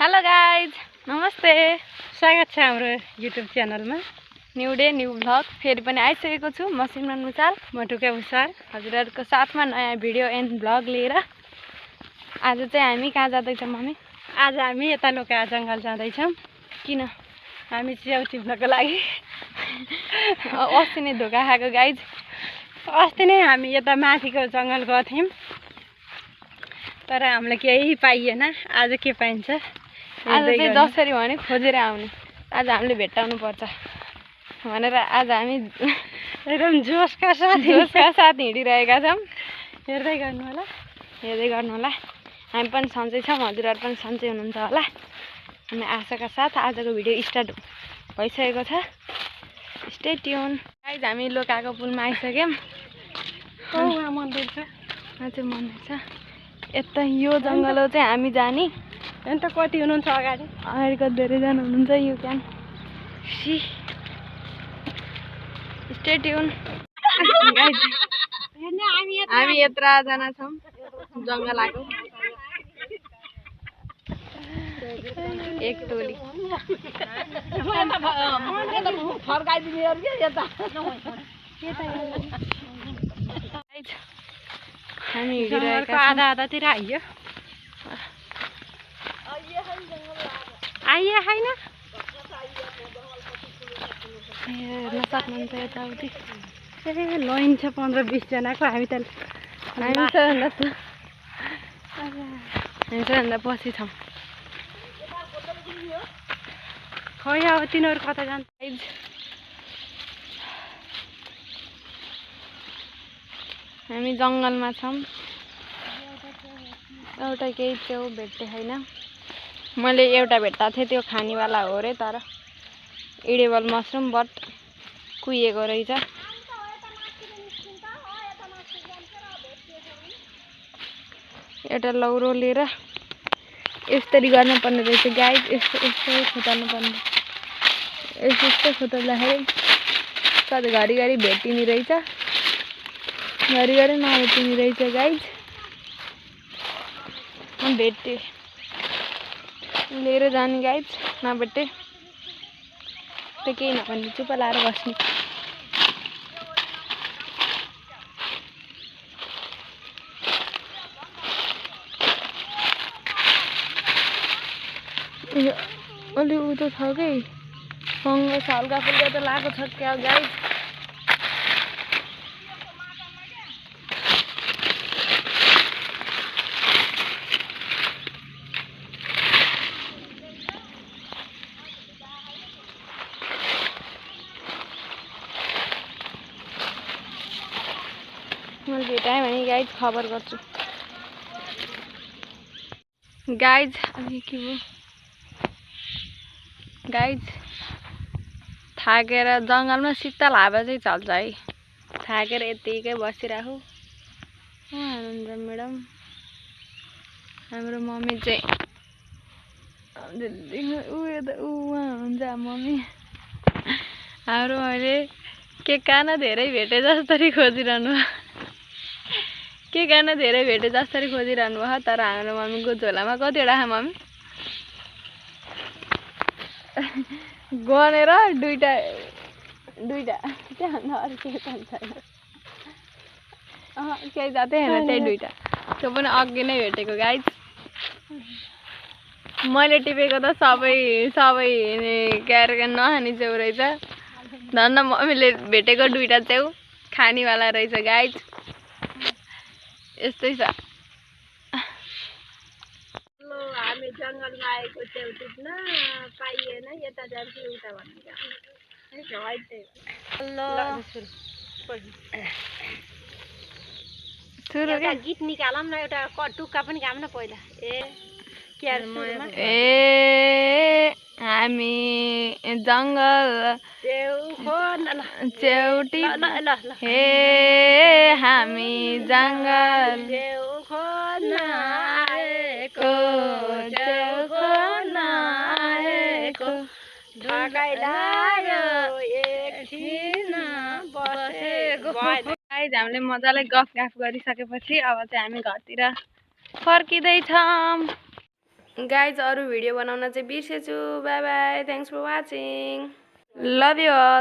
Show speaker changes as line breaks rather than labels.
Hello guys, नमस्ते।
स्वागत छ हाम्रो युट्युब च्यानलमा।
न्यू डे न्यू भ्लग फेरि पनि आइसकेको छु। म सिमरन भुसाल,
म टुका भुसाल,
हजुरहरूको साथमा नयाँ भिडियो एन्ड भ्लग लिएर। आज चाहिँ हामी कहाँ जाँदैछौँ मम्मी?
आज हामी यता लोका जङ्गल जाँदैछौँ।
किन?
हामी च्याउ टिप्नको लागि।
अस्ति नै धोका खाएको गाइज।
अस्ति नै हामी यता माथिको जङ्गल गएको थियौँ, तर हामीलाई केही पाइएन। आज के पाइन्छ?
आज चाहिँ जसरी भने खोजेर आउने। आज हामीले भेट्टाउनु पर्छ भनेर आज हामी
एकदम जोसका
साथ हिँडिरहेका छौँ।
हेर्दै गर्नु होला,
हामी पनि सन्चै छौँ, हजुरहरू पनि सन्चै हुनुहुन्छ होला। हामी आशाका साथ आजको भिडियो स्टार्ट भइसकेको छ। Stay tune. गाइज, हामी लोकाको पुलमा आइसक्यौँ।
वहाँ मन्दिर छ,
अझै मन्दिर छ। यता यो जङ्गल हो चाहिँ हामी जाने।
अन्त कति हुनुहुन्छ अगाडि?
अगाडिको धेरैजना हुनुहुन्छ। You can see. Stay tuned. हामी यत्रजना छौँ जङ्गल आएको एक टोली। हामी हिँडिरहेका
आधातिर आइयो छैन।
हेर्न सक्नुहुन्छ यताउति।
ए लाइन छ 15-20 जनाको। हामी
सबभन्दा पछि छौँ।
खै अब तिनीहरू कता जान्छ?
हामी जङ्गलमा छौँ। एउटा केही च्याउ भेट्टे छैन। मैले एउटा भेट्टा थिएँ, त्यो खानेवाला हो अरे, तर इडेबल मसरुम बट कुहिएको रहेछ। एउटा लौरो लिएर यसरी गर्नुपर्ने रहेछ गाइज। यस्तो खोतल्नुपर्ने। यस्तो खोतल्दाखेरि कति घरिघरि भेटिने रहेछ, घरिघरि नभेटिने रहेछ गाइज। भेटे लिएर जाने गाइज, नभेटे त्यो केही नभन्ने चुप लाएर बस्ने। अलि उ त छ कि फङ्गस हल्का फुल्का त लगाएको छ क्या गाइज। मैले भेटाएँ भने गाइज खबर गर्छु। गाइज अनि के भयो गाइज, थाकेर जङ्गलमा शीतल हावा चाहिँ चल्छ है। थाकेर यत्तिकै बसिरहेको हुनुहुन्छ म्याडम। हाम्रो मम्मी चाहिँ उहाँ हुन्छ मम्मी। हाम्रो मैले के कान धेरै भेटे जसरी खोजिरहनु भयो, तर हाम्रो मम्मीको झोलामा कतिवटा छ मम्मी? गनेर दुईटा त्यहाँभन्दा अरू केही पनि छैन। केही जाँदै होइन, त्यही दुईटा। त्यो पनि अघि नै भेटेको गाइज। मैले टिपेको त सबै क्यारेक नखाने च्याउ रहेछ। धन्न मम्मीले भेटेको दुईटा च्याउ खानेवाला रहेछ गाइज। यस्तै छ।
हामी जङ्गलमा आएको च्याउ टिप्न पाइएन, यता जान्छु उता भन्ने। एउटा गीत निकालौँ न, एउटा टुक्का पनि गाऊँ न पहिला।
हामी जङ्गल च्याउ टिप्न, हामी जङ्गल च्याउ खोज्न आएको, च्याउ खोज्न आएको, ढकाइ लाग्यो एकछिन बसेको। गाइज, हामीले मजाले गफ गरिसकेपछि अब चाहिँ हामी घरतिर फर्किँदैछौँ। गाइज अरू भिडियो बनाउन चाहिँ बिर्सेछु bye bye thanks for watching love you all